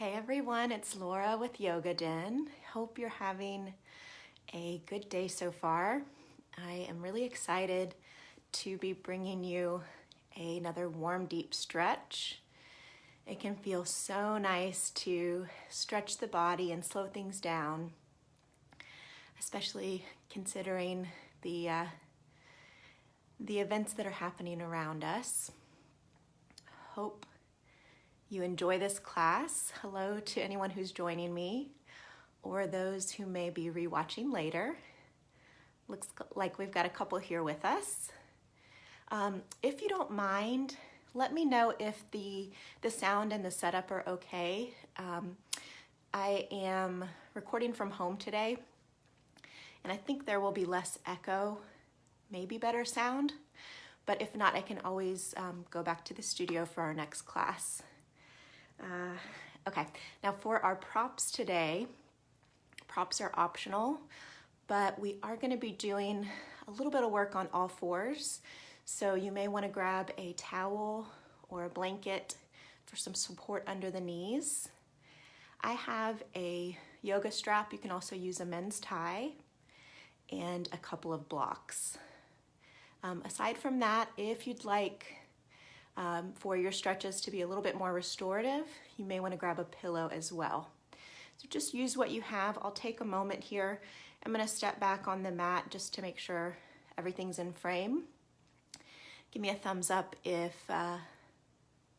Hey everyone, it's Laura with Yoga Den. Hope you're having a good day so far. I am really excited to be bringing you another warm, deep stretch. It can feel so nice to stretch the body and slow things down, especially considering the events that are happening around us. Hope you enjoy this class. Hello to anyone who's joining me or those who may be rewatching later. Looks like we've got a couple here with us. If you don't mind, let me know if the sound and the setup are okay. I am recording from home today, and I think there will be less echo, maybe better sound, but if not, I can always go back to the studio for our next class. Okay, now for our props today, props are optional, but we are going to be doing a little bit of work on all fours. So you may want to grab a towel or a blanket for some support under the knees. I have a yoga strap. You can also use a men's tie and a couple of blocks. Aside from that, if you'd like for your stretches to be a little bit more restorative, you may want to grab a pillow as well. So just use what you have. I'll take a moment here. I'm going to step back on the mat just to make sure everything's in frame. Give me a thumbs up if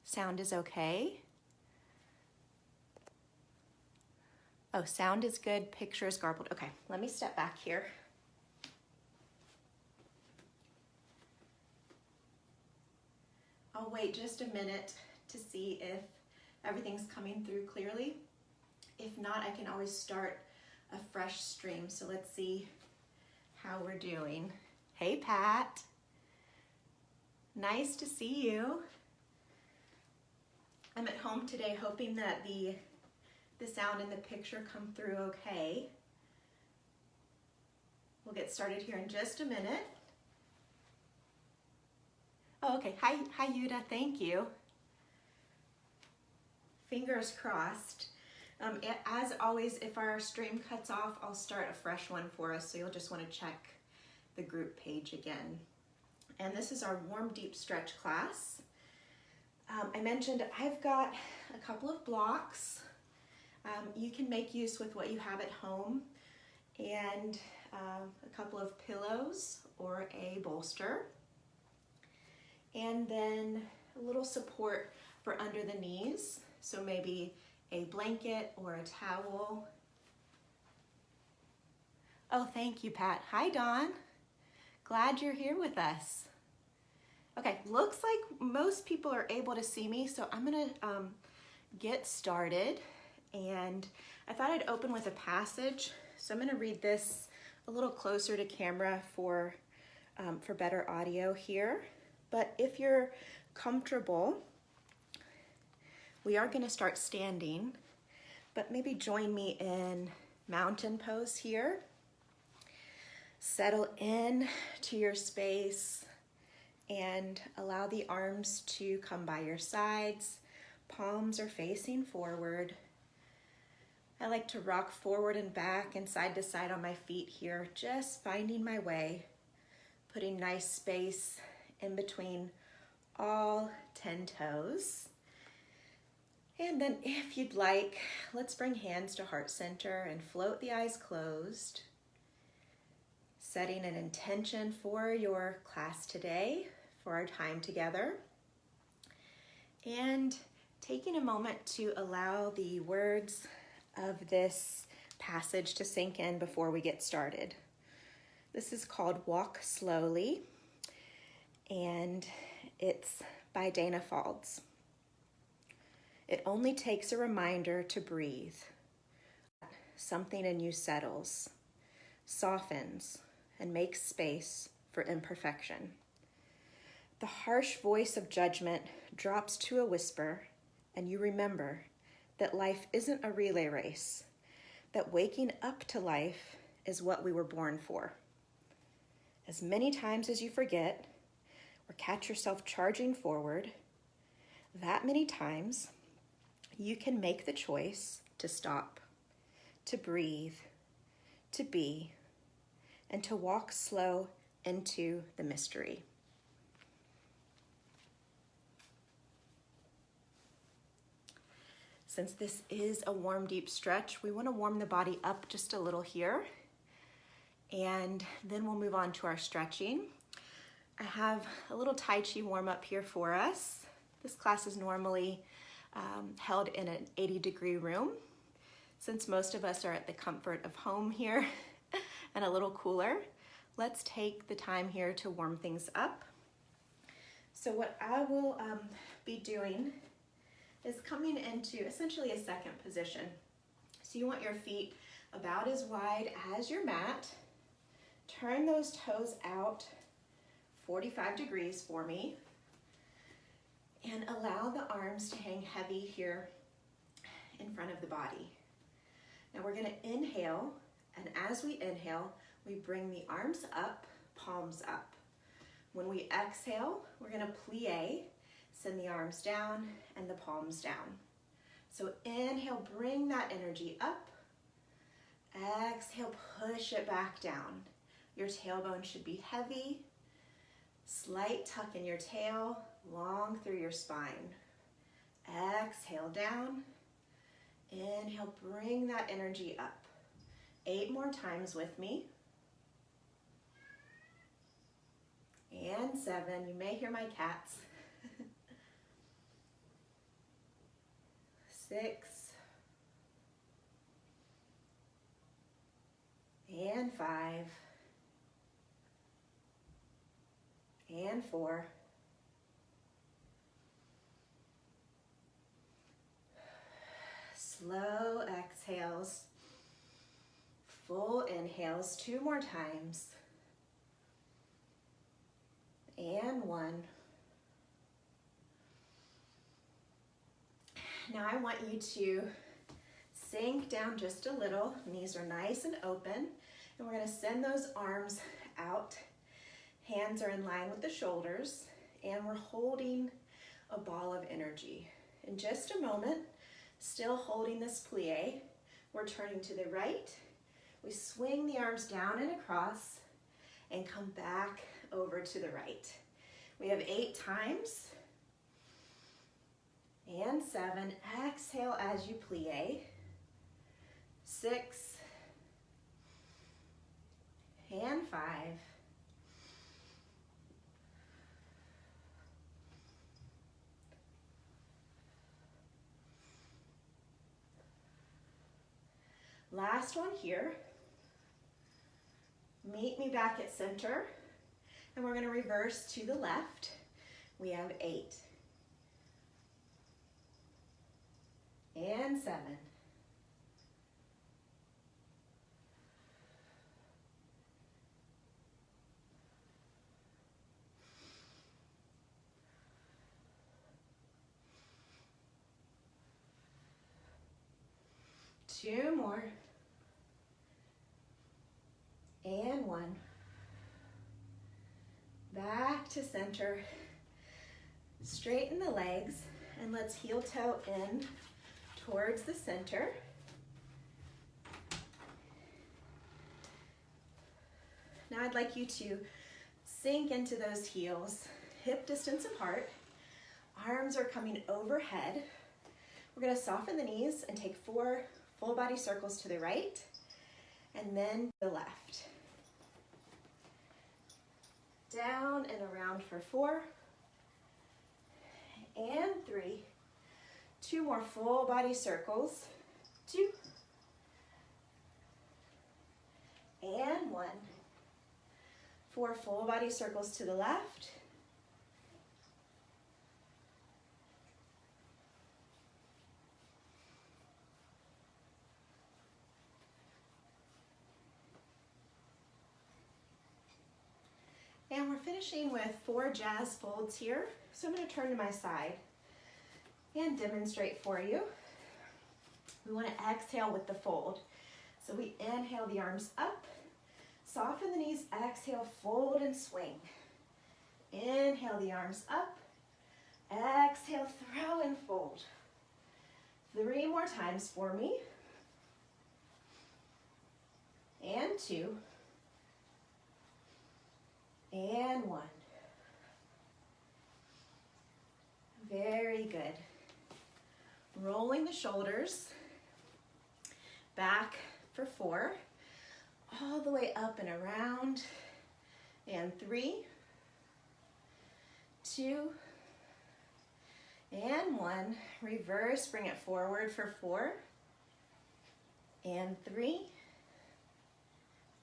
sound is okay. Oh, sound is good, picture is garbled. Okay, let me step back here. I'll wait just a minute to see if everything's coming through clearly. If not, I can always start a fresh stream. So let's see how we're doing. Hey, Pat. Nice to see you. I'm at home today hoping that the sound and the picture come through okay. We'll get started here in just a minute. Oh, okay. Hi, Yuda. Thank you. Fingers crossed. As always, if our stream cuts off, I'll start a fresh one for us, so you'll just want to check the group page again. And this is our warm, deep stretch class. I mentioned I've got a couple of blocks. You can make use with what you have at home, and a couple of pillows or a bolster. And then a little support for under the knees. So maybe a blanket or a towel. Oh, thank you, Pat. Hi, Dawn. Glad you're here with us. Okay, looks like most people are able to see me, so I'm gonna get started. And I thought I'd open with a passage. So I'm gonna read this a little closer to camera for better audio here. But if you're comfortable, we are going to start standing, but maybe join me in mountain pose here. Settle in to your space and allow the arms to come by your sides. Palms are facing forward. I like to rock forward and back and side to side on my feet here, just finding my way, putting nice space in between all 10 toes. And then if you'd like, let's bring hands to heart center and float the eyes closed, setting an intention for your class today, for our time together, and taking a moment to allow the words of this passage to sink in before we get started. This is called Walk Slowly, and it's by Dana Falds. It only takes a reminder to breathe. Something in you settles, softens, and makes space for imperfection. The harsh voice of judgment drops to a whisper, and you remember that life isn't a relay race, that waking up to life is what we were born for. As many times as you forget or catch yourself charging forward, that many times you can make the choice to stop, to breathe, to be, and to walk slow into the mystery. Since this is a warm, deep stretch, we want to warm the body up just a little here, and then we'll move on to our stretching. I have a little Tai Chi warm up here for us. This class is normally held in an 80-degree room. Since most of us are at the comfort of home here and a little cooler, let's take the time here to warm things up. So what I will be doing is coming into essentially a second position. So you want your feet about as wide as your mat. Turn those toes out 45 degrees for me. And allow the arms to hang heavy here in front of the body. Now we're gonna inhale, and as we inhale, we bring the arms up, palms up. When we exhale, we're gonna plie, send the arms down and the palms down. So inhale, bring that energy up. Exhale, push it back down. Your tailbone should be heavy. Slight tuck in your tail, long through your spine. Exhale down. Inhale, bring that energy up. 8 more times with me. And 7, you may hear my cats. 6. And 5. And 4. Slow exhales. Full inhales. 2 more times. And 1. Now I want you to sink down just a little. Knees are nice and open. And we're going to send those arms out. Hands are in line with the shoulders. And we're holding a ball of energy. In just a moment, still holding this plie, we're turning to the right. We swing the arms down and across and come back over to the right. We have 8 times. And 7, exhale as you plie. 6. And 5. Last one here. Meet me back at center. And we're going to reverse to the left. We have 8. And 7. Two more. And 1. Back to center. Straighten the legs and let's heel toe in towards the center. Now I'd like you to sink into those heels, hip distance apart. Arms are coming overhead. We're going to soften the knees and take 4 full body circles to the right and then the left. Down and around for 4 and 3. 2 more full body circles. 2 and 1. 4 full body circles to the left. And we're finishing with 4 jazz folds here. So I'm going to turn to my side and demonstrate for you. We want to exhale with the fold. So we inhale the arms up, soften the knees, exhale, fold and swing. Inhale the arms up, exhale, throw and fold. 3 more times for me. And 2. And 1. Very good. Rolling the shoulders back for 4, all the way up and around, and 3, 2, and 1. Reverse, bring it forward for 4, and 3,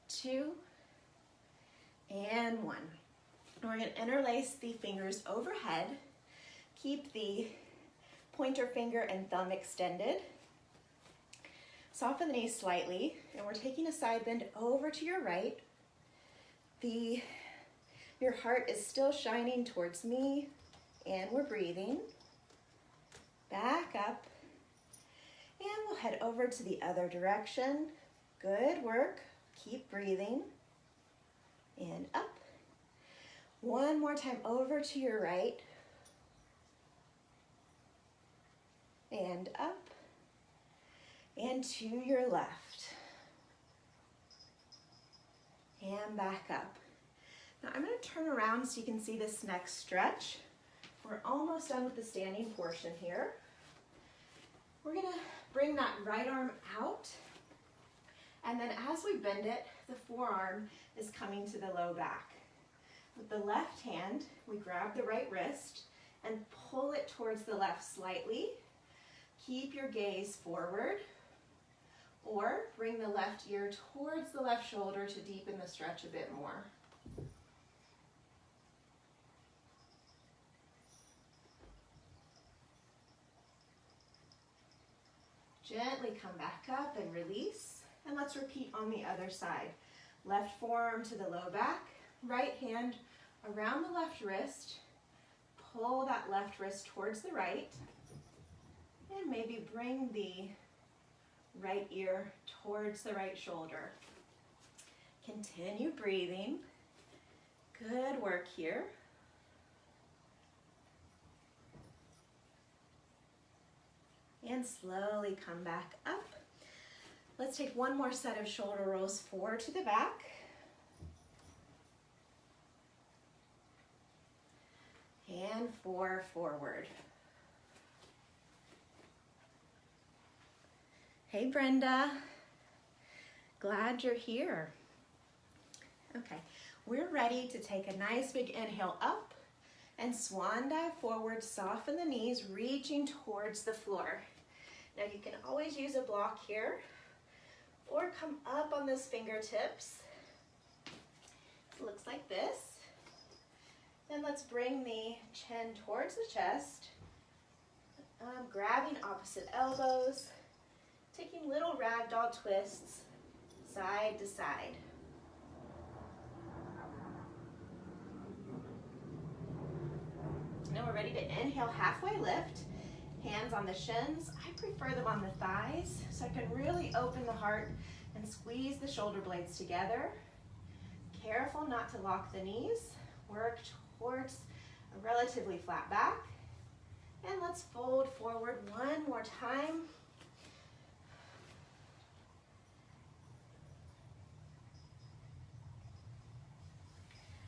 2, and 1. And we're going to interlace the fingers overhead. Keep the pointer finger and thumb extended. Soften the knees slightly, and we're taking a side bend over to your right. Your heart is still shining towards me, and we're breathing. Back up, and we'll head over to the other direction. Good work. Keep breathing. And up. One more time over to your right. And up. And to your left. And back up. Now I'm going to turn around so you can see this next stretch. We're almost done with the standing portion here. We're going to bring that right arm out. And then as we bend it, the forearm is coming to the low back. With the left hand, we grab the right wrist and pull it towards the left slightly. Keep your gaze forward, or bring the left ear towards the left shoulder to deepen the stretch a bit more. Gently come back up and release, and let's repeat on the other side. Left forearm to the low back, right hand around the left wrist, pull that left wrist towards the right, and maybe bring the right ear towards the right shoulder. Continue breathing. Good work here. And slowly come back up. Let's take one more set of shoulder rolls forward to the back. And 4 forward. Hey Brenda, glad you're here. Okay, we're ready to take a nice big inhale up and swan dive forward, soften the knees, reaching towards the floor. Now you can always use a block here or come up on those fingertips. It looks like this. Then let's bring the chin towards the chest, grabbing opposite elbows, taking little ragdoll twists side to side. Now we're ready to inhale, halfway lift, hands on the shins. I prefer them on the thighs so I can really open the heart and squeeze the shoulder blades together. Careful not to lock the knees. Work towards a relatively flat back. And let's fold forward one more time.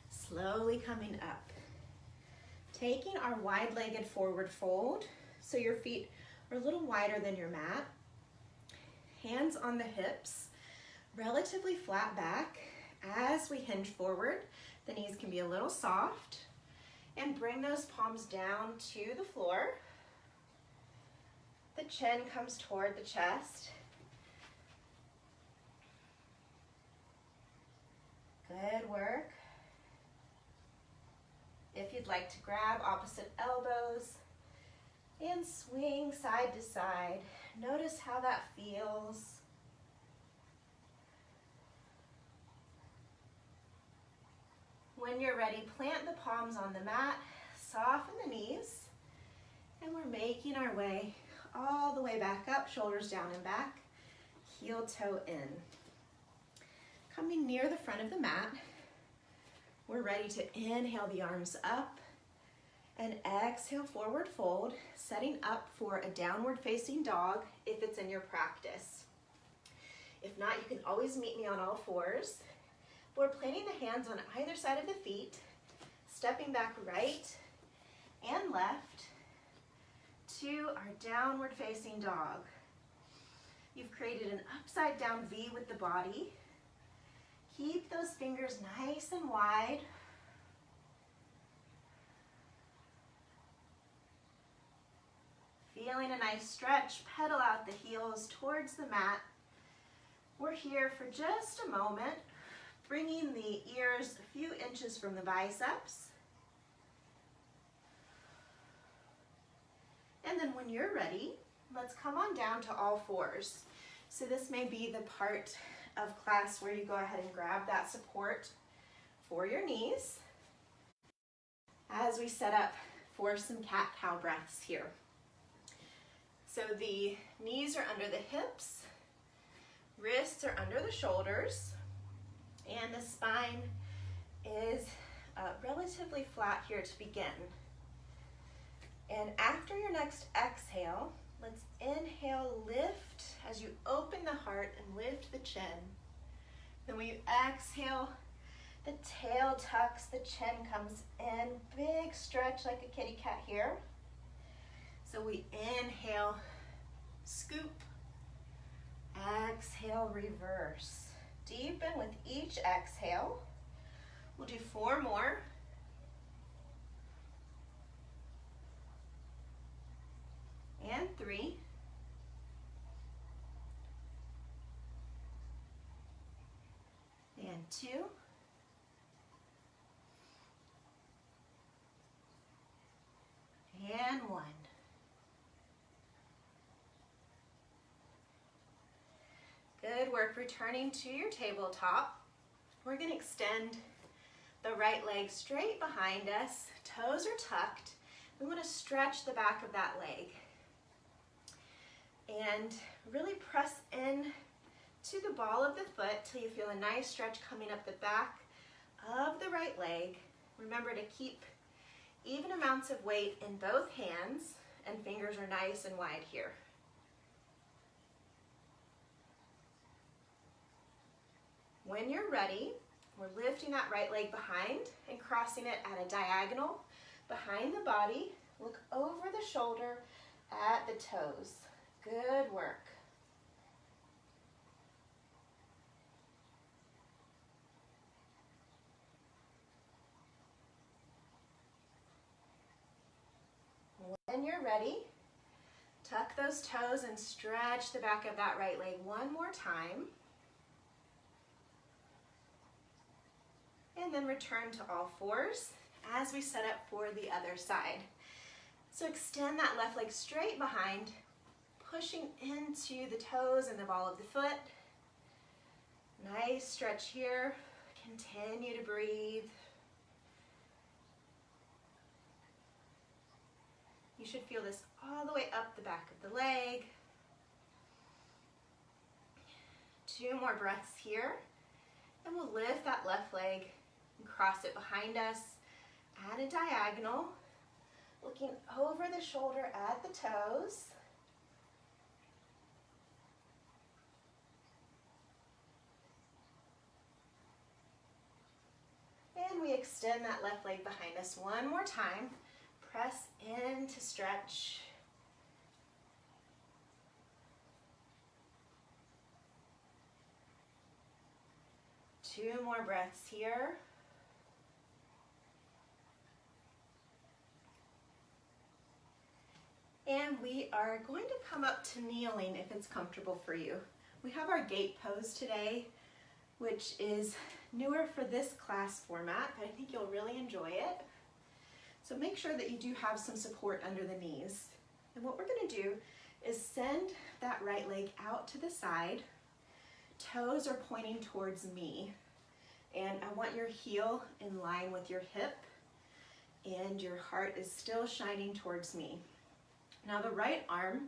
Slowly coming up. Taking our wide-legged forward fold, so your feet are a little wider than your mat. Hands on the hips, relatively flat back. As we hinge forward, the knees can be a little soft. And bring those palms down to the floor. The chin comes toward the chest. Good work. If you'd like to grab opposite elbows and swing side to side, notice how that feels. When you're ready, plant the palms on the mat, soften the knees, and we're making our way all the way back up, shoulders down and back, heel toe in. Coming near the front of the mat, we're ready to inhale the arms up And exhale, forward fold, setting up for a downward facing dog if it's in your practice. If not, you can always meet me on all fours. We're planting the hands on either side of the feet, stepping back right and left to our downward facing dog. You've created an upside down V with the body. Keep those fingers nice and wide. Feeling a nice stretch, pedal out the heels towards the mat. We're here for just a moment, bringing the ears a few inches from the biceps. And then when you're ready, let's come on down to all fours. So this may be the part of class where you go ahead and grab that support for your knees as we set up for some cat-cow breaths here. So the knees are under the hips, wrists are under the shoulders, and the spine is relatively flat here to begin. And after your next exhale, let's inhale, lift as you open the heart and lift the chin. Then when you exhale, the tail tucks, the chin comes in, big stretch like a kitty cat here. So we inhale, scoop, exhale, reverse. Deepen with each exhale. We'll do 4 more. And 3. And 2. And 1. Good work. Returning to your tabletop. We're going to extend the right leg straight behind us. Toes are tucked. We want to stretch the back of that leg. And really press in to the ball of the foot till you feel a nice stretch coming up the back of the right leg. Remember to keep even amounts of weight in both hands, and fingers are nice and wide here. When you're ready, we're lifting that right leg behind and crossing it at a diagonal behind the body. Look over the shoulder at the toes. Good work. When you're ready, tuck those toes and stretch the back of that right leg one more time. And then return to all fours as we set up for the other side. So extend that left leg straight behind, pushing into the toes and the ball of the foot. Nice stretch here. Continue to breathe. You should feel this all the way up the back of the leg. 2 more breaths here. And we'll lift that left leg and cross it behind us at a diagonal, looking over the shoulder at the toes. And we extend that left leg behind us one more time. Press in to stretch. Two more breaths here. And we are going to come up to kneeling if it's comfortable for you. We have our gate pose today, which is newer for this class format, but I think you'll really enjoy it. So make sure that you do have some support under the knees. And what we're going to do is send that right leg out to the side. Toes are pointing towards me. And I want your heel in line with your hip, and your heart is still shining towards me. Now the right arm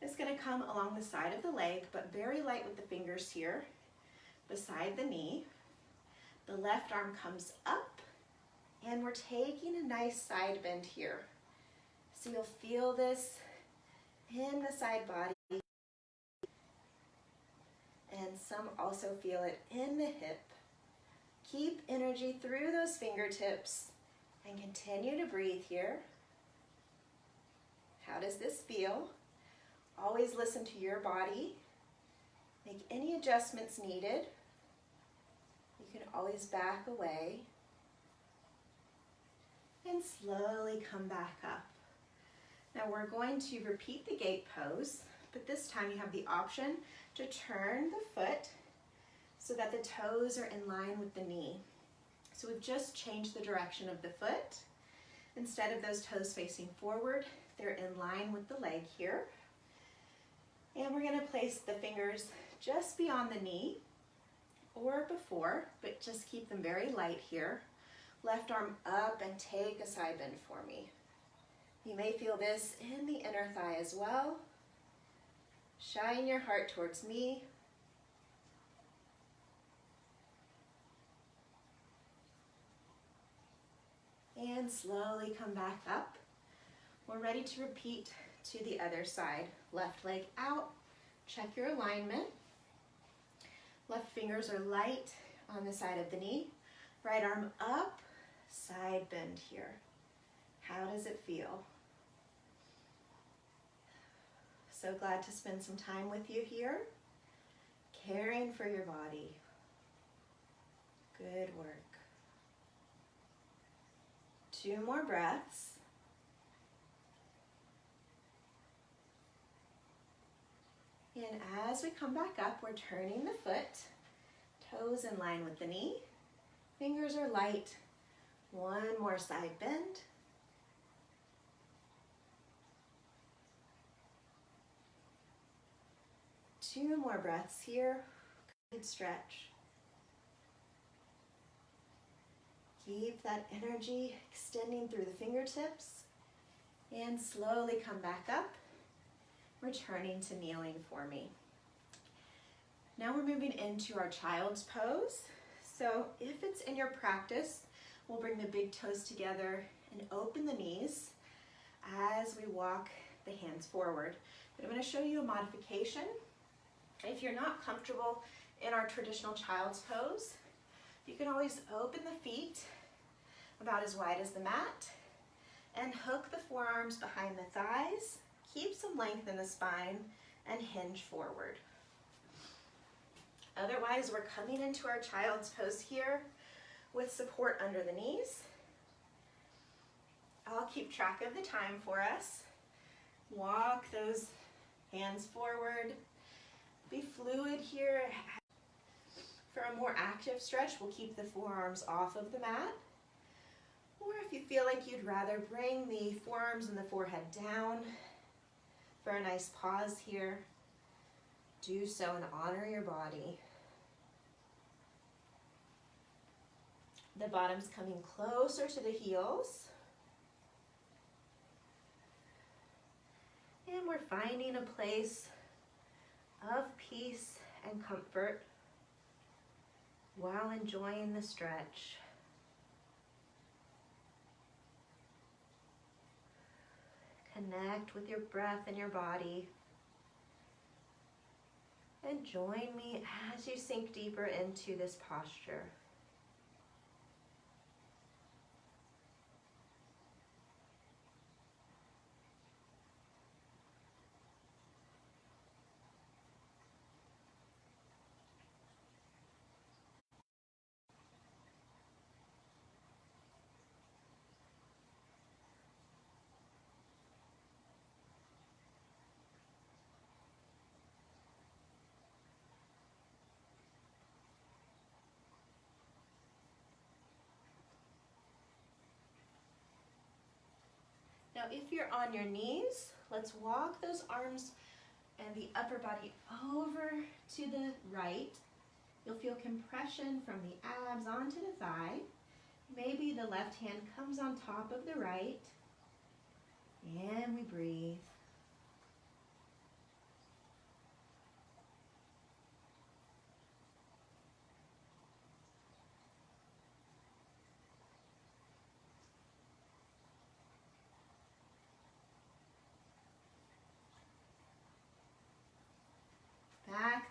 is going to come along the side of the leg, but very light with the fingers here beside the knee. The left arm comes up, and we're taking a nice side bend here. So you'll feel this in the side body, and some also feel it in the hip. Keep energy through those fingertips and continue to breathe here. How does this feel? Always listen to your body. Make any adjustments needed. You can always back away and slowly come back up. Now we're going to repeat the gate pose, but this time you have the option to turn the foot so that the toes are in line with the knee. So we've just changed the direction of the foot. Instead of those toes facing forward, they're in line with the leg here. And we're going to place the fingers just beyond the knee or before, but just keep them very light here. Left arm up and take a side bend for me. You may feel this in the inner thigh as well. Shine your heart towards me. And slowly come back up. We're ready to repeat to the other side. Left leg out, check your alignment. Left fingers are light on the side of the knee. Right arm up, side bend here. How does it feel? So glad to spend some time with you here, caring for your body. Good work. 2 more breaths. And as we come back up, we're turning the foot, toes in line with the knee. Fingers are light. 1 more side bend. Two more breaths here. Good stretch. Keep that energy extending through the fingertips and slowly come back up, returning to kneeling for me. Now we're moving into our child's pose. So if it's in your practice, we'll bring the big toes together and open the knees as we walk the hands forward. But I'm going to show you a modification. If you're not comfortable in our traditional child's pose, you can always open the feet about as wide as the mat and hook the forearms behind the thighs. Keep some length in the spine and hinge forward. Otherwise, we're coming into our child's pose here with support under the knees. I'll keep track of the time for us. Walk those hands forward. Be fluid here. For a more active stretch, we'll keep the forearms off of the mat. Or if you feel like you'd rather bring the forearms and the forehead down for a nice pause here, do so and honor your body. The bottom's coming closer to the heels. And we're finding a place of peace and comfort while enjoying the stretch. Connect with your breath and your body. And join me as you sink deeper into this posture. Now, if you're on your knees, let's walk those arms and the upper body over to the right. You'll feel compression from the abs onto the thigh. Maybe the left hand comes on top of the right. And we breathe.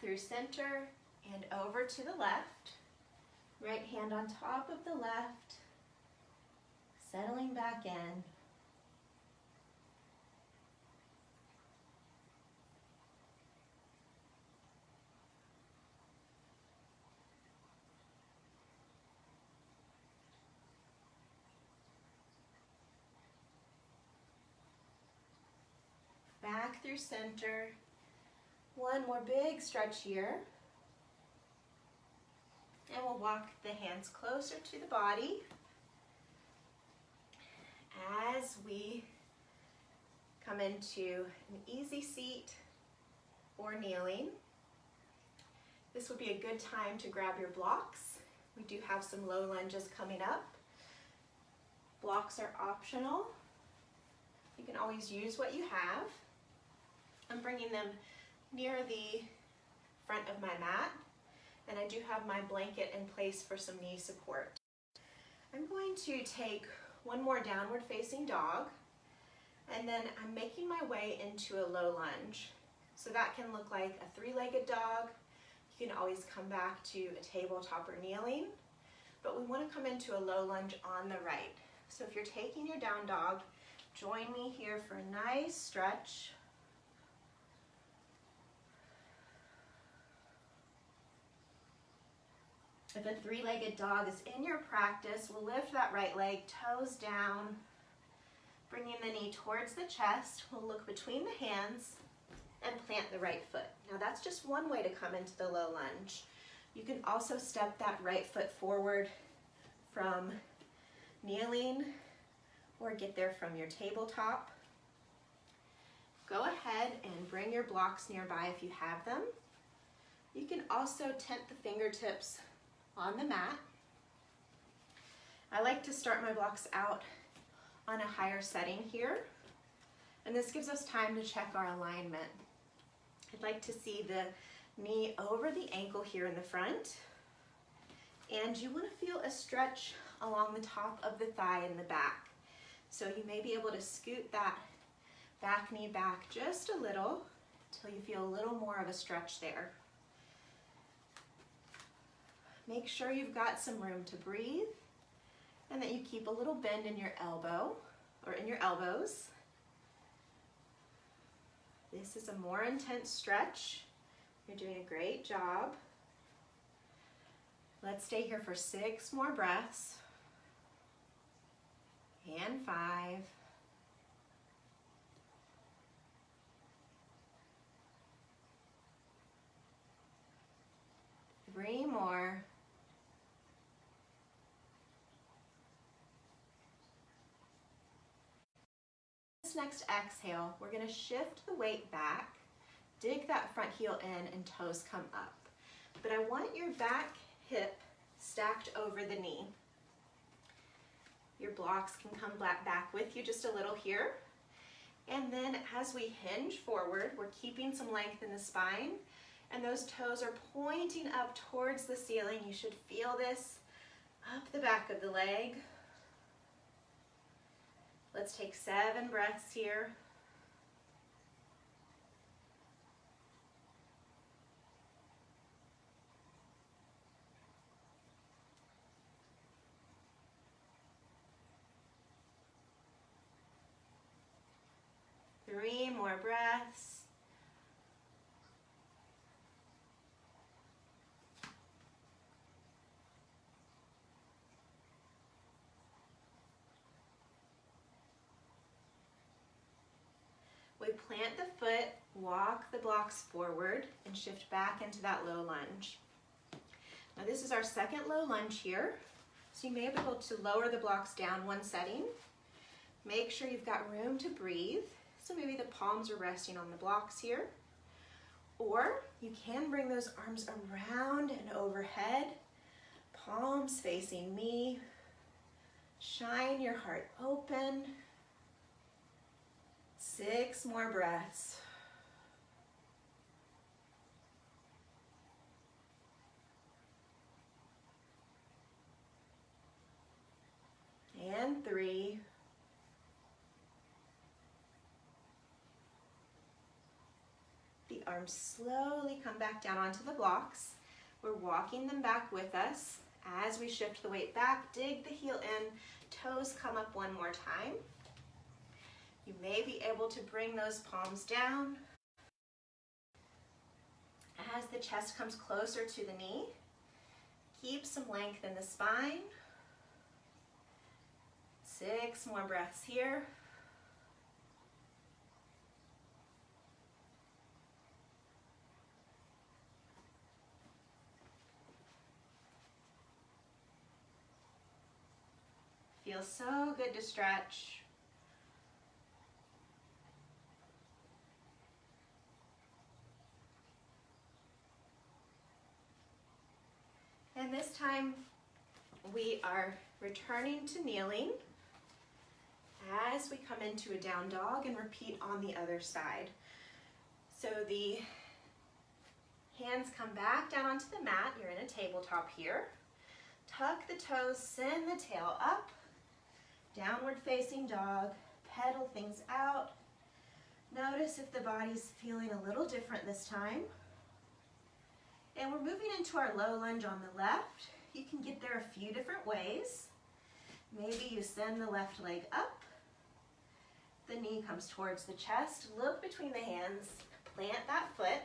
back through center and over to the left. Right hand on top of the left, settling back in. Back through center. One more big stretch here. And we'll walk the hands closer to the body as we come into an easy seat or kneeling. This would be a good time to grab your blocks. We do have some low lunges coming up. Blocks are optional. You can always use what you have. I'm bringing them near the front of my mat, and I do have my blanket in place for some knee support. I'm going to take one more downward facing dog, and then I'm making my way into a low lunge. So that can look like a three-legged dog. You can always come back to a tabletop or kneeling, but we want to come into a low lunge on the right. So if you're taking your down dog, join me here for a nice stretch. If a three-legged dog is in your practice, we'll lift that right leg, toes down, bringing the knee towards the chest. We'll look between the hands and plant the right foot. Now that's just one way to come into the low lunge. You can also step that right foot forward from kneeling or get there from your tabletop. Go ahead and bring your blocks nearby if you have them. You can also tent the fingertips on the mat. I like to start my blocks out on a higher setting here, and this gives us time to check our alignment. I'd like to see the knee over the ankle here in the front, and you want to feel a stretch along the top of the thigh in the back. So you may be able to scoot that back knee back just a little until you feel a little more of a stretch there. Make sure you've got some room to breathe and that you keep a little bend in your elbow or in your elbows. This is a more intense stretch. You're doing a great job. Let's stay here for 6 more breaths. And 5. 3 more. This next exhale, we're going to shift the weight back, dig that front heel in, and toes come up. But I want your back hip stacked over the knee. Your blocks can come back with you just a little here. And then as we hinge forward, we're keeping some length in the spine, and those toes are pointing up towards the ceiling. You should feel this up the back of the leg. Let's take 7 breaths here. Three more breaths. We plant the foot, walk the blocks forward, and shift back into that low lunge. Now this is our second low lunge here, so you may be able to lower the blocks down one setting. Make sure you've got room to breathe, so maybe the palms are resting on the blocks here. Or you can bring those arms around and overhead, palms facing me. Shine your heart open. 6 more breaths. And 3. The arms slowly come back down onto the blocks. We're walking them back with us. As we shift the weight back, dig the heel in, toes come up one more time. You may be able to bring those palms down. As the chest comes closer to the knee, keep some length in the spine. 6 more breaths here. Feels so good to stretch. And this time we are returning to kneeling as we come into a down dog and repeat on the other side. So the hands come back down onto the mat. You're in a tabletop here. Tuck the toes, send the tail up. Downward facing dog, pedal things out. Notice if the body's feeling a little different this time. And we're moving into our low lunge on the left. You can get there a few different ways. Maybe you send the left leg up. The knee comes towards the chest. Look between the hands. Plant that foot.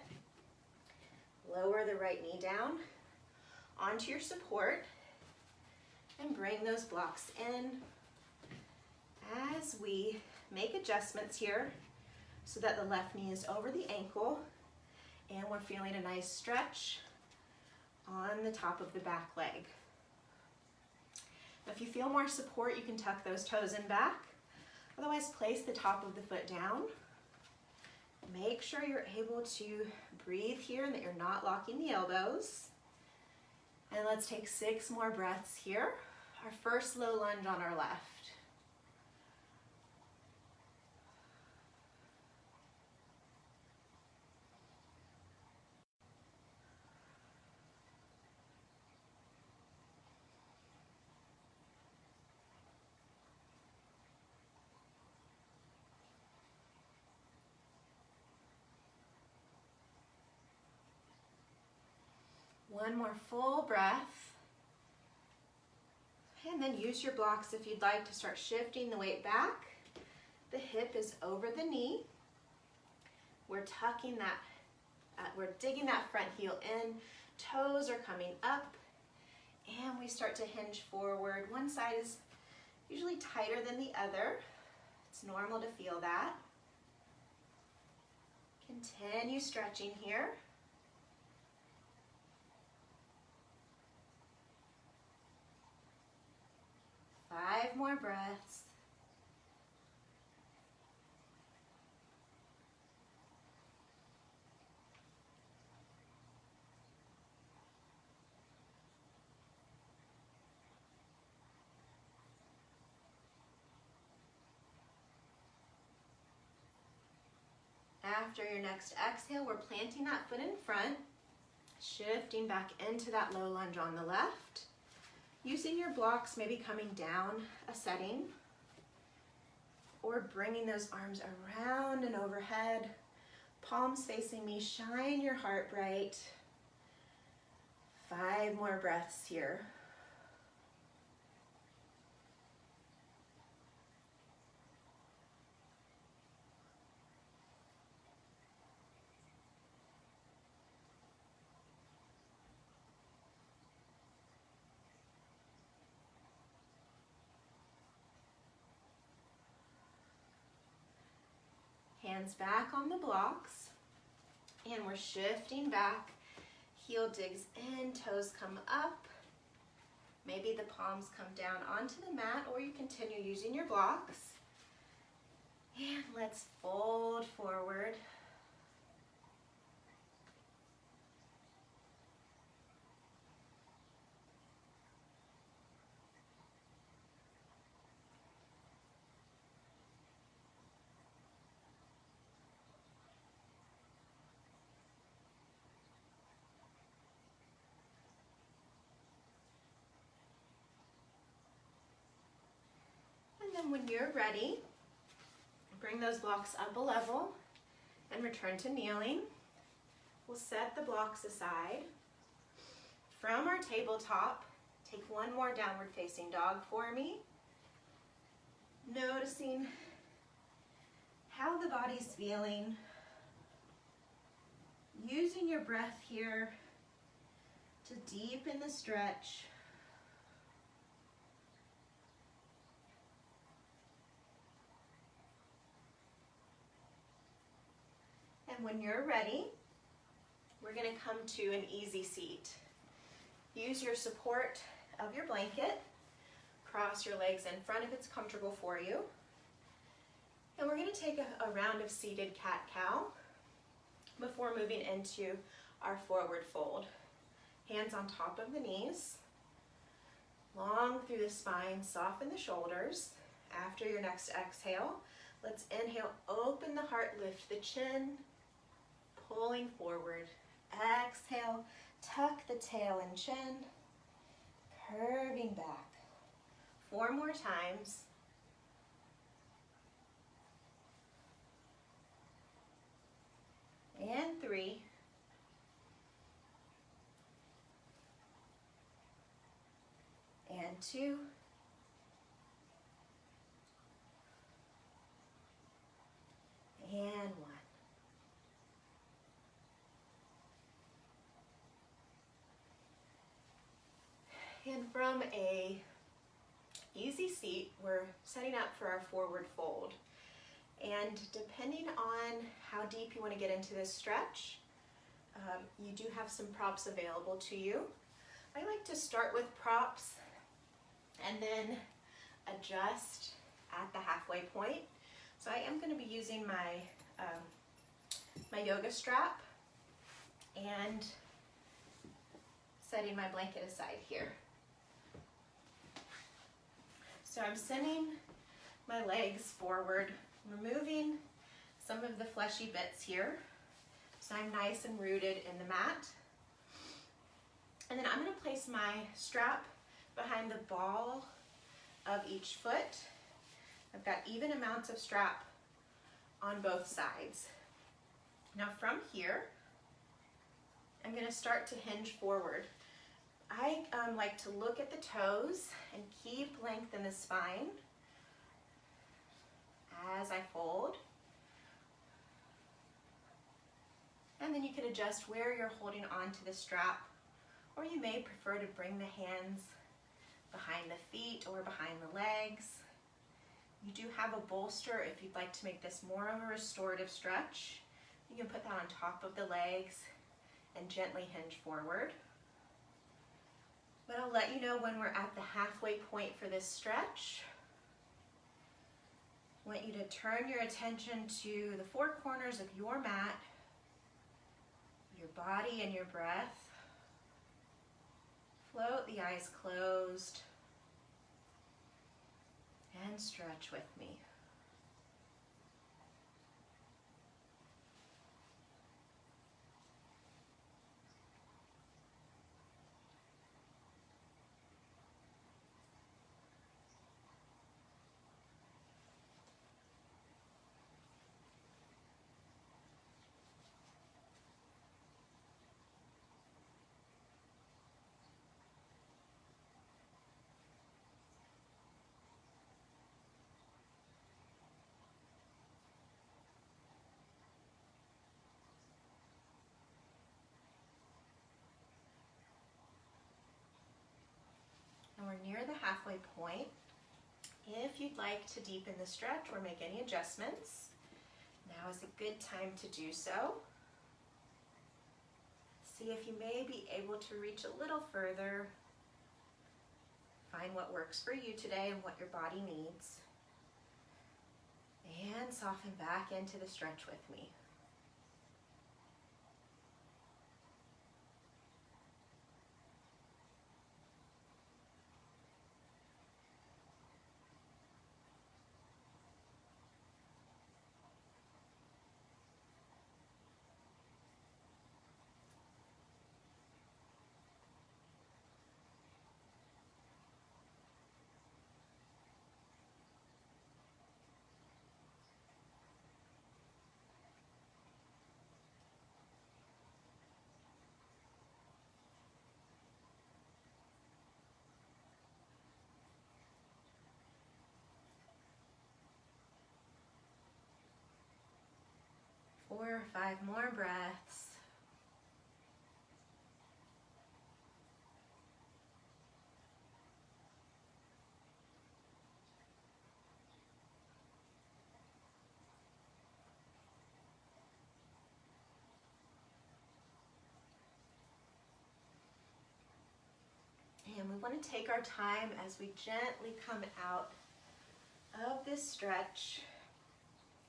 Lower the right knee down onto your support. And bring those blocks in as we make adjustments here so that the left knee is over the ankle and we're feeling a nice stretch on the top of the back leg. If you feel more support, you can tuck those toes in back. Otherwise, place the top of the foot down. Make sure you're able to breathe here and that you're not locking the elbows. And let's take 6 more breaths here. Our first low lunge on our left. One more full breath. And then use your blocks if you'd like to start shifting the weight back. The hip is over the knee. We're tucking that, we're digging that front heel in. Toes are coming up. And we start to hinge forward. One side is usually tighter than the other. It's normal to feel that. Continue stretching here. 5 more breaths. After your next exhale, we're planting that foot in front, shifting back into that low lunge on the left. Using your blocks, maybe coming down a setting or bringing those arms around and overhead, palms facing me, shine your heart bright. 5 more breaths here. Hands back on the blocks, and we're shifting back. Heel digs in, toes come up. Maybe the palms come down onto the mat, or you continue using your blocks. And let's fold forward. And when you're ready, bring those blocks up a level and return to kneeling. We'll set the blocks aside. From our tabletop, take one more downward facing dog for me. Noticing how the body's feeling. Using your breath here to deepen the stretch. And when you're ready, we're going to come to an easy seat. Use your support of your blanket. Cross your legs in front if it's comfortable for you. And we're going to take a round of seated cat-cow before moving into our forward fold. Hands on top of the knees. Long through the spine, soften the shoulders. After your next exhale, let's inhale, open the heart, lift the chin, pulling forward. Exhale, tuck the tail and chin, curving back. 4 more times. And 3. And 2. And 1. And from a easy seat, we're setting up for our forward fold. And depending on how deep you want to get into this stretch, you do have some props available to you. I like to start with props and then adjust at the halfway point. So I am going to be using my yoga strap and setting my blanket aside here. So I'm sending my legs forward, removing some of the fleshy bits here. So I'm nice and rooted in the mat. And then I'm going to place my strap behind the ball of each foot. I've got even amounts of strap on both sides. Now from here, I'm going to start to hinge forward. I like to look at the toes and keep length in the spine as I fold. And then you can adjust where you're holding on to the strap, or you may prefer to bring the hands behind the feet or behind the legs. You do have a bolster if you'd like to make this more of a restorative stretch. You can put that on top of the legs and gently hinge forward. But I'll let you know when we're at the halfway point for this stretch. I want you to turn your attention to the 4 corners of your mat, your body and your breath. Float the eyes closed and stretch with me. And we're near the halfway point. If you'd like to deepen the stretch or make any adjustments, now is a good time to do so. See if you may be able to reach a little further. Find what works for you today and what your body needs. And soften back into the stretch with me. 5 more breaths. And we want to take our time as we gently come out of this stretch.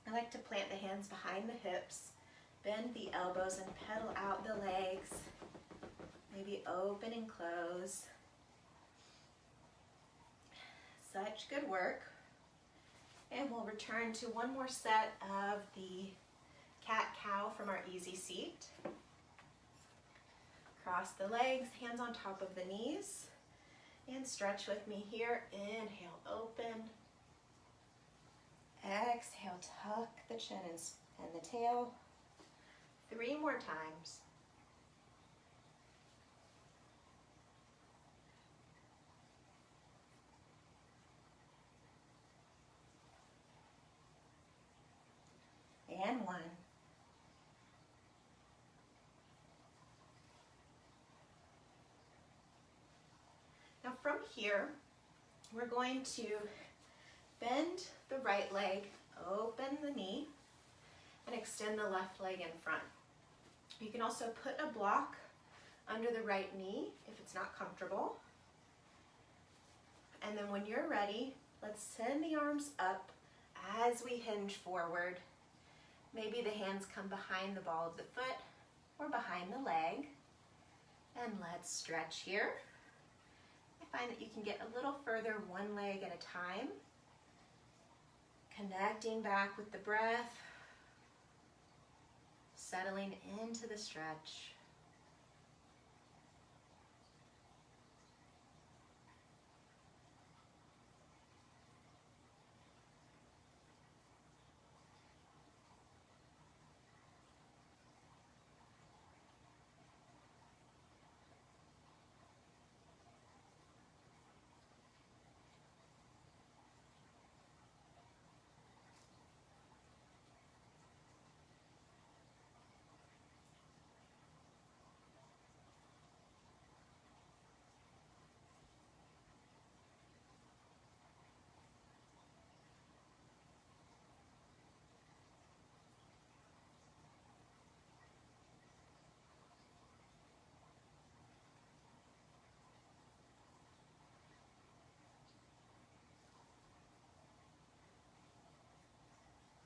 I like to plant the hands behind the hips, bend the elbows and pedal out the legs. Maybe open and close. Such good work. And we'll return to one more set of the cat-cow from our easy seat. Cross the legs, hands on top of the knees. And stretch with me here. Inhale, open. Exhale, tuck the chin and the tail. 3 more times. And 1. Now from here, we're going to bend the right leg, open the knee, and extend the left leg in front. You can also put a block under the right knee if it's not comfortable. And then when you're ready, let's send the arms up as we hinge forward. Maybe the hands come behind the ball of the foot or behind the leg. And let's stretch here. I find that you can get a little further one leg at a time. Connecting back with the breath. Settling into the stretch.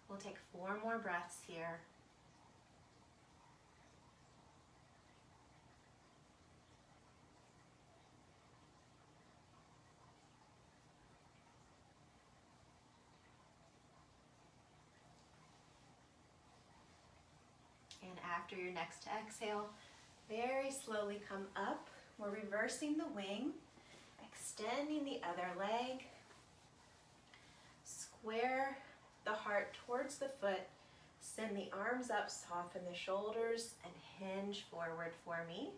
We'll take 4 more breaths here. And after your next exhale, very slowly come up. We're reversing the wing, extending the other leg. Square the heart towards the foot. Send the arms up, soften the shoulders, and hinge forward for me.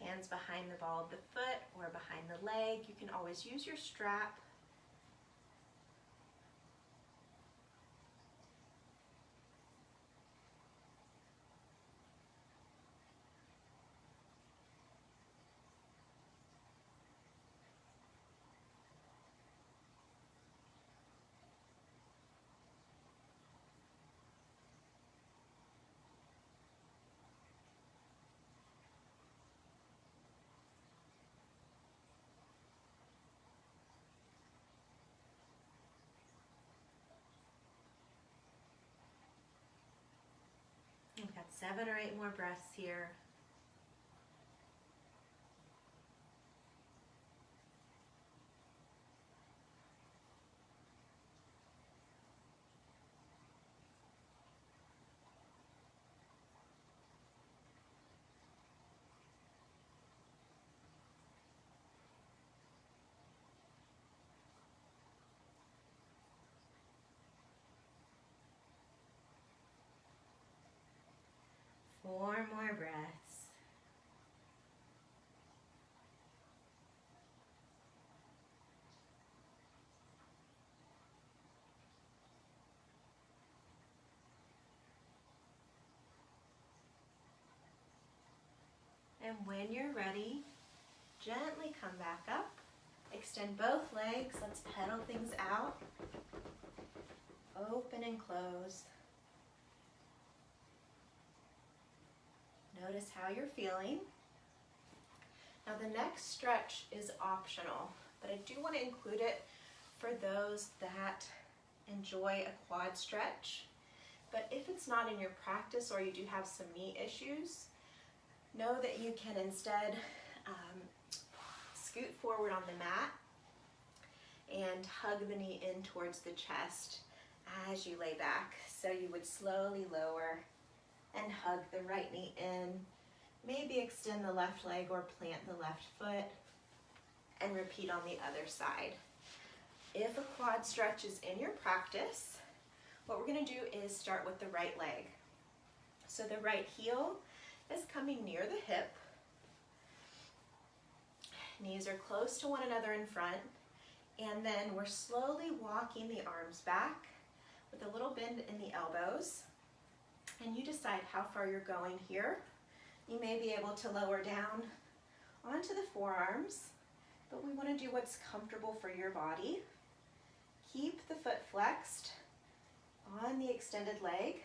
Hands behind the ball of the foot or behind the leg. You can always use your strap. We've got 7 or 8 more breaths here. Four more breaths. And when you're ready, gently come back up. Extend both legs. Let's pedal things out. Open and close. Notice how you're feeling. Now the next stretch is optional, but I do want to include it for those that enjoy a quad stretch. But if it's not in your practice or you do have some knee issues, know that you can instead scoot forward on the mat and hug the knee in towards the chest as you lay back. So you would slowly lower and hug the right knee in, maybe extend the left leg or plant the left foot, and repeat on the other side. If a quad stretch is in your practice, what we're going to do is start with the right leg. So the right heel is coming near the hip. Knees are close to one another in front, and then we're slowly walking the arms back with a little bend in the elbows, and you decide how far you're going here. You may be able to lower down onto the forearms, but we want to do what's comfortable for your body. Keep the foot flexed on the extended leg,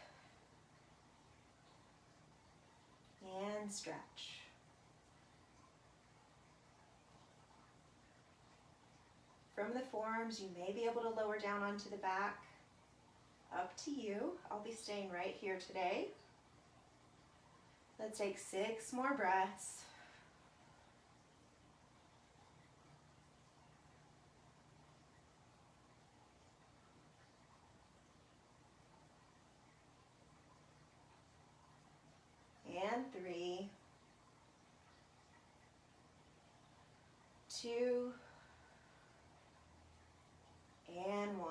and stretch. From the forearms, you may be able to lower down onto the back. Up to you. I'll be staying right here today. Let's take 6 more breaths. And 3, 2, and 1.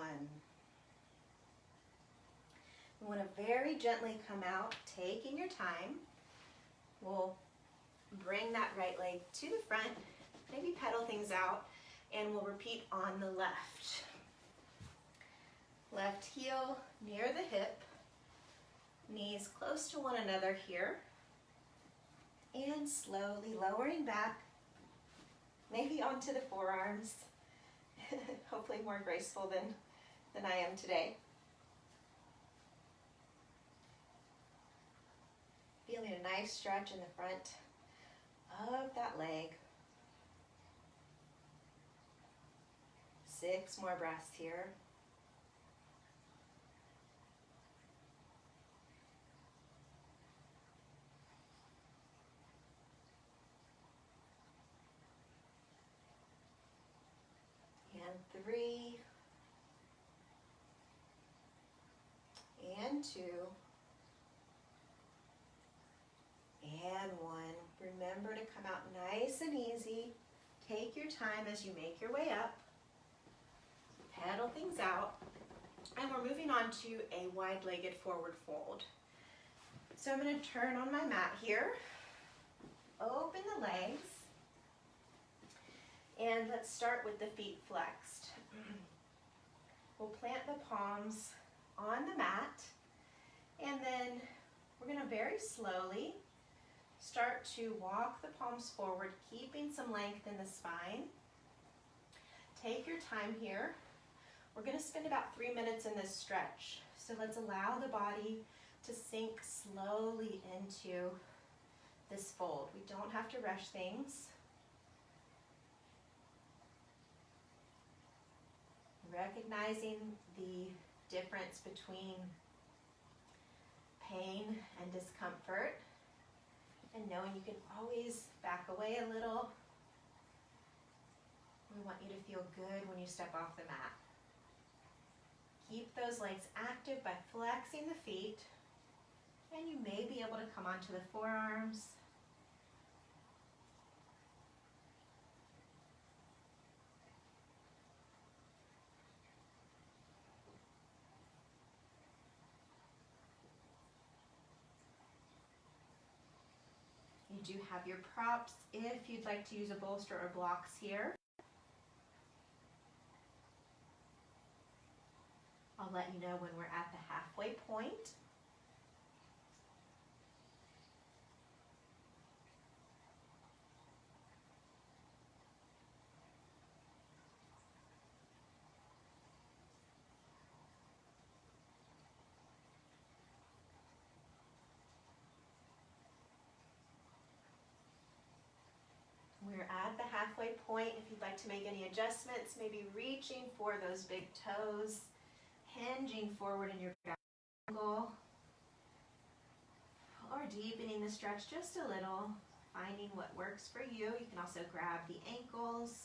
You want to very gently come out, taking your time. We'll bring that right leg to the front, maybe pedal things out, and we'll repeat on the left. Left heel near the hip, knees close to one another here, and slowly lowering back, maybe onto the forearms. Hopefully more graceful than I am today. Feeling a nice stretch in the front of that leg. 6 more breaths here. And 3, and 2, and 1. Remember to come out nice and easy. Take your time as you make your way up. Pedal things out. And we're moving on to a wide-legged forward fold. So I'm going to turn on my mat here. Open the legs. And let's start with the feet flexed. We'll plant the palms on the mat, and then we're going to very slowly start to walk the palms forward, keeping some length in the spine. Take your time here. We're going to spend about 3 minutes in this stretch. So let's allow the body to sink slowly into this fold. We don't have to rush things. Recognizing the difference between pain and discomfort, and knowing you can always back away a little. We want you to feel good when you step off the mat. Keep those legs active by flexing the feet, and you may be able to come onto the forearms. You do have your props if you'd like to use a bolster or blocks here. I'll let you know when we're at the halfway point. like to make any adjustments, maybe reaching for those big toes, hinging forward in your back angle, or deepening the stretch just a little, finding what works for you. You can also grab the ankles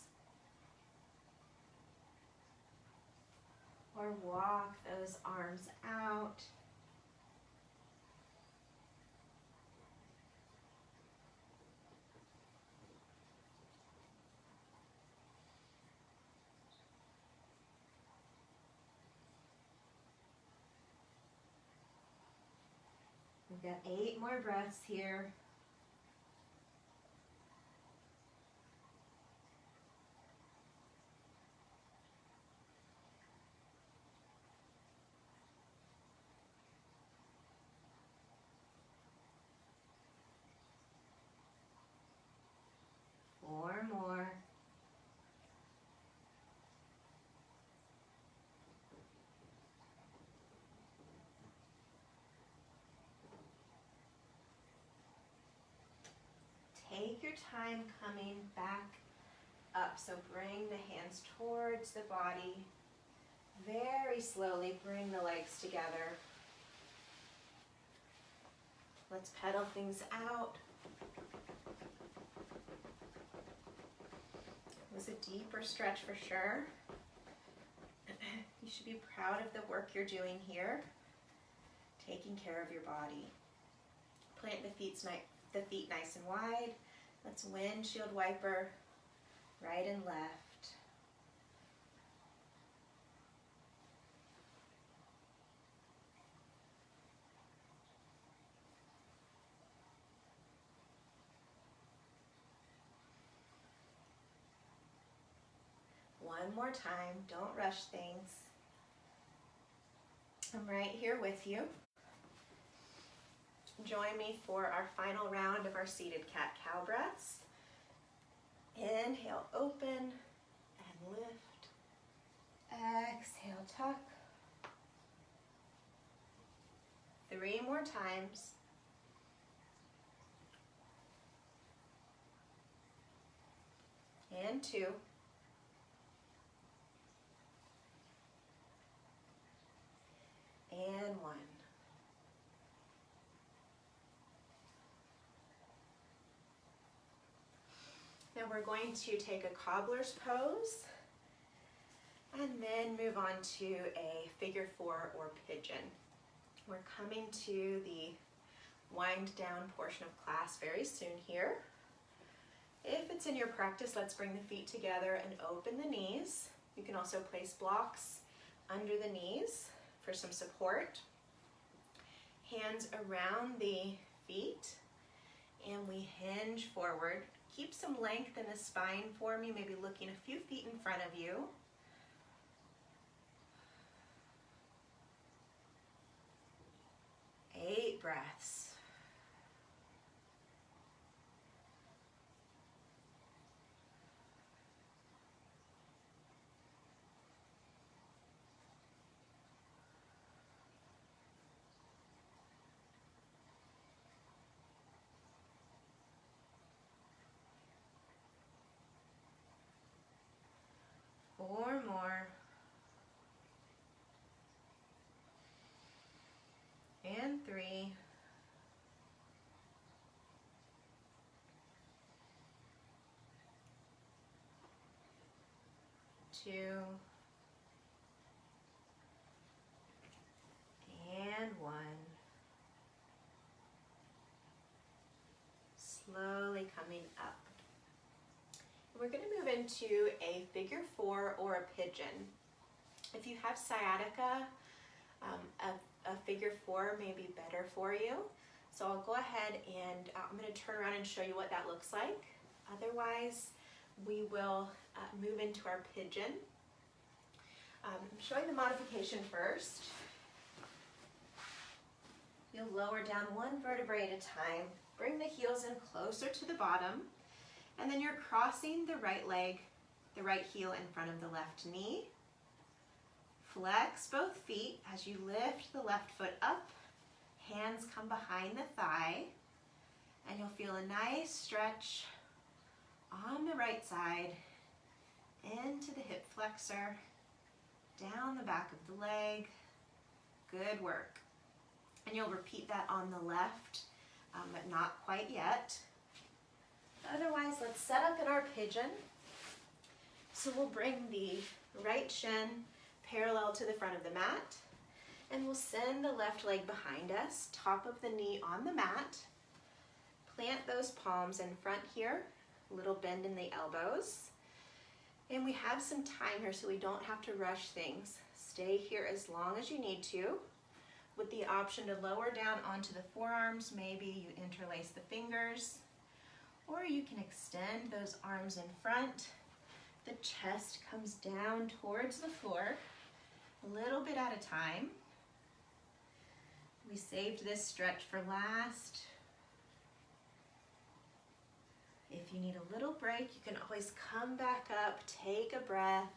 or walk those arms out. We've got 8 more breaths here. Four more. Take your time coming back up. So bring the hands towards the body. Very slowly bring the legs together. Let's pedal things out. It was a deeper stretch for sure. You should be proud of the work you're doing here, taking care of your body. Plant the feet nice and wide. Let's windshield wiper right and left. One more time, don't rush things. I'm right here with you. Join me for our final round of our seated cat-cow breaths. Inhale, open and lift. Exhale, tuck. 3 more times. And 2. And 1. Now we're going to take a cobbler's pose and then move on to a figure 4 or pigeon. We're coming to the wind down portion of class very soon here. If it's in your practice, let's bring the feet together and open the knees. You can also place blocks under the knees for some support. Hands around the feet, and we hinge forward. Keep some length in the spine for me, maybe looking a few feet in front of you. 8 breaths. Four more. And 3. 2. And 1. Slowly coming up. We're going to move into a figure 4 or a pigeon. If you have sciatica, a figure 4 may be better for you. So I'll go ahead and I'm going to turn around and show you what that looks like. Otherwise, we will move into our pigeon. I'm showing the modification first. You'll lower down 1 vertebrae at a time. Bring the heels in closer to the bottom. And then you're crossing the right leg, the right heel in front of the left knee. Flex both feet as you lift the left foot up. Hands come behind the thigh. And you'll feel a nice stretch on the right side into the hip flexor, down the back of the leg. Good work. And you'll repeat that on the left, but not quite yet. Otherwise, let's set up in our pigeon. So we'll bring the right shin parallel to the front of the mat, and we'll send the left leg behind us, top of the knee on the mat. Plant those palms in front here, a little bend in the elbows. And we have some time here, so we don't have to rush things. Stay here as long as you need to, with the option to lower down onto the forearms. Maybe you interlace the fingers, or you can extend those arms in front. The chest comes down towards the floor, a little bit at a time. We saved this stretch for last. If you need a little break, you can always come back up, take a breath,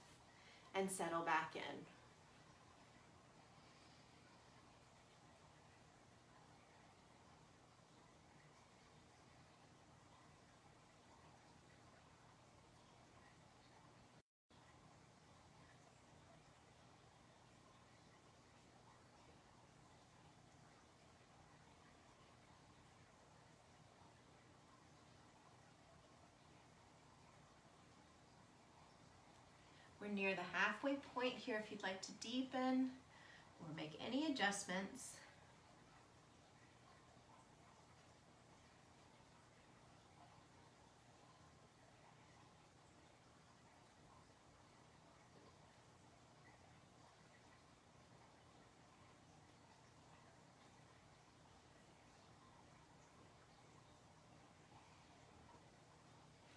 and settle back in. We're near the halfway point here if you'd like to deepen or make any adjustments.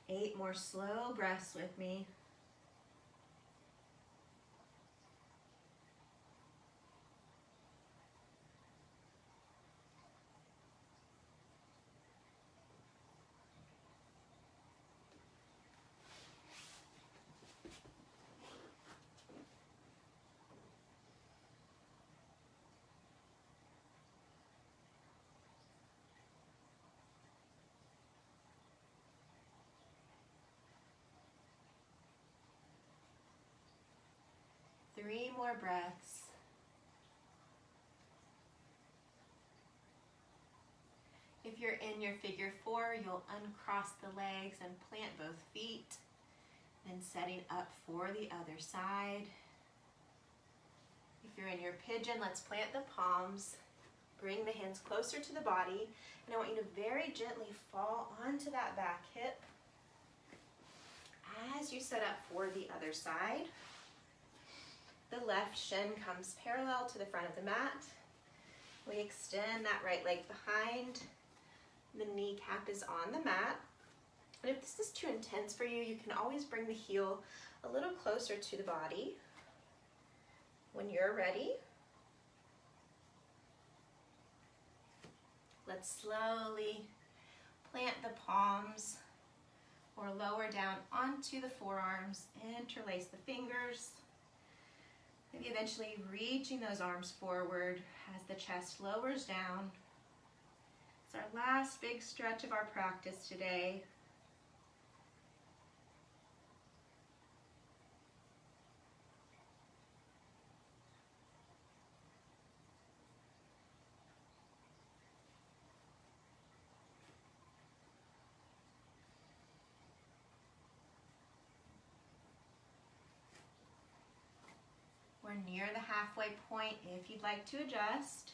Eight more slow breaths with me. Three more breaths. If you're in your figure four, you'll uncross the legs and plant both feet, then setting up for the other side. If you're in your pigeon, let's plant the palms, bring the hands closer to the body, and I want you to very gently fall onto that back hip as you set up for the other side. The left shin comes parallel to the front of the mat. We extend that right leg behind. The kneecap is on the mat. And if this is too intense for you, you can always bring the heel a little closer to the body. When you're ready, let's slowly plant the palms or lower down onto the forearms, interlace the fingers. Maybe eventually reaching those arms forward as the chest lowers down. It's our last big stretch of our practice today. We're near the halfway point if you'd like to adjust.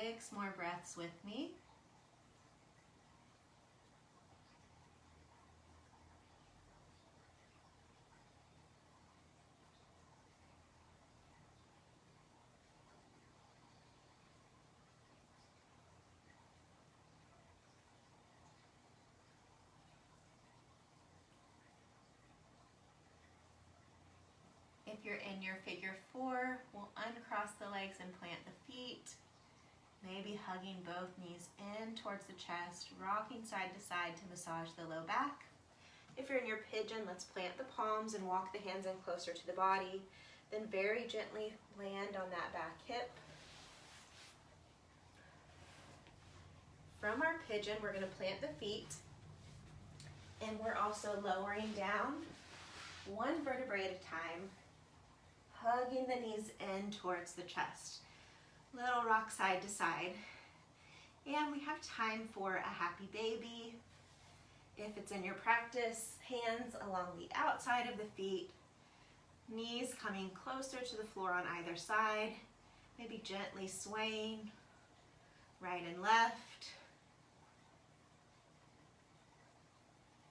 Six more breaths with me. If you're in your figure four, we'll uncross the legs and plant the feet. Maybe hugging both knees in towards the chest, rocking side to side to massage the low back. If you're in your pigeon, let's plant the palms and walk the hands in closer to the body. Then very gently land on that back hip. From our pigeon, we're going to plant the feet. And we're also lowering down one vertebrae at a time, hugging the knees in towards the chest. Little rock side to side. And we have time for a happy baby. If it's in your practice, hands along the outside of the feet, knees coming closer to the floor on either side, maybe gently swaying right and left.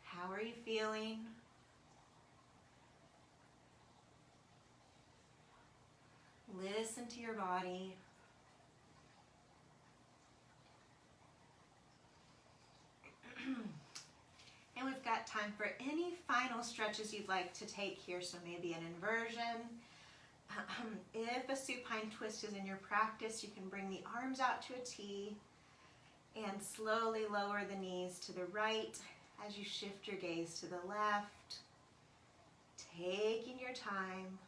How are you feeling? Listen to your body. And we've got time for any final stretches you'd like to take here. So maybe an inversion. If a supine twist is in your practice, you can bring the arms out to a T and slowly lower the knees to the right as you shift your gaze to the left, taking your time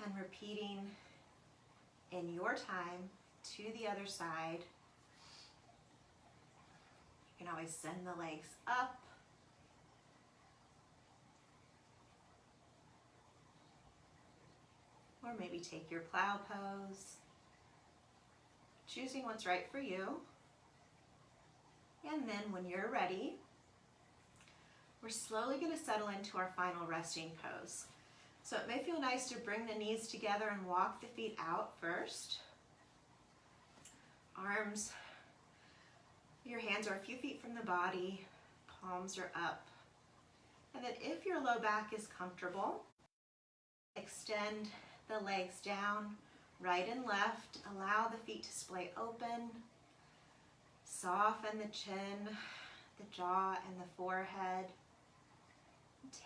and repeating in your time to the other side. You can always send the legs up. Or maybe take your plow pose, choosing what's right for you. And then when you're ready, we're slowly going to settle into our final resting pose. So it may feel nice to bring the knees together and walk the feet out first. Arms, your hands are a few feet from the body, palms are up. And then if your low back is comfortable, extend the legs down, right and left. Allow the feet to splay open. Soften the chin, the jaw, and the forehead.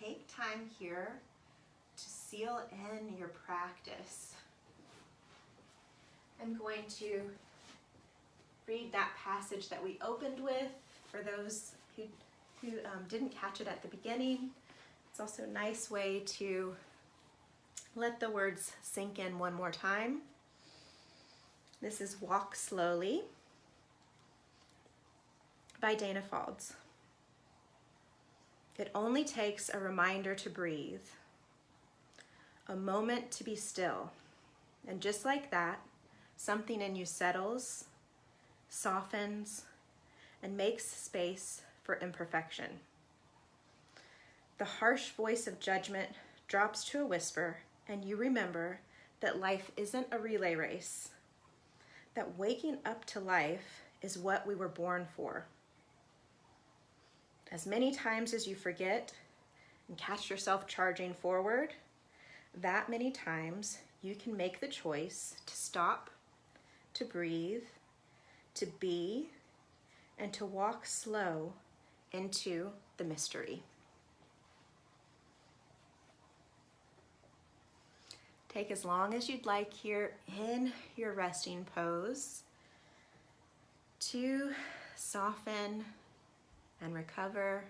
Take time here to seal in your practice. I'm going to read that passage that we opened with for those who didn't catch it at the beginning. It's also a nice way to let the words sink in one more time. This is Walk Slowly by Dana Falds. It only takes a reminder to breathe, a moment to be still, and just like that, something in you settles, softens, and makes space for imperfection. The harsh voice of judgment drops to a whisper, and you remember that life isn't a relay race, that waking up to life is what we were born for. As many times as you forget and catch yourself charging forward, that many times you can make the choice to stop, to breathe, to be, and to walk slow into the mystery. Take as long as you'd like here in your resting pose to soften and recover.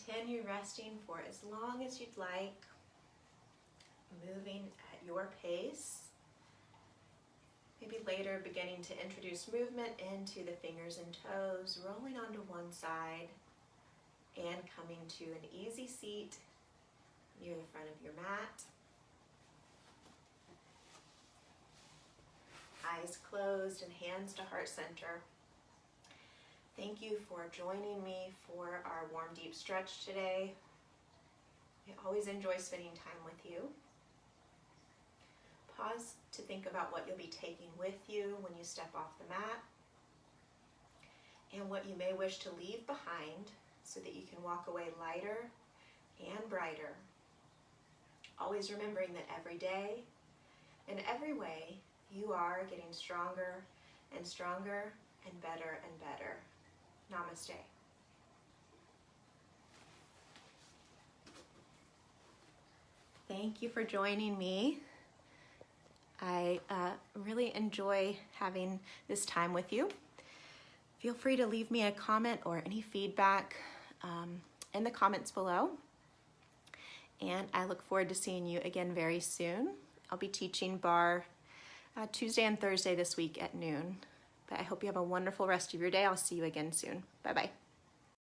Continue resting for as long as you'd like, moving at your pace. Maybe later beginning to introduce movement into the fingers and toes, rolling onto one side and coming to an easy seat near the front of your mat. Eyes closed and hands to heart center. Thank you for joining me for our warm deep stretch today. I always enjoy spending time with you. Pause to think about what you'll be taking with you when you step off the mat and what you may wish to leave behind so that you can walk away lighter and brighter. Always remembering that every day, in every way, you are getting stronger and stronger and better and better. Namaste. Thank you for joining me. I really enjoy having this time with you. Feel free to leave me a comment or any feedback in the comments below. And I look forward to seeing you again very soon. I'll be teaching Barre Tuesday and Thursday this week at noon. But I hope you have a wonderful rest of your day. I'll see you again soon. Bye-bye.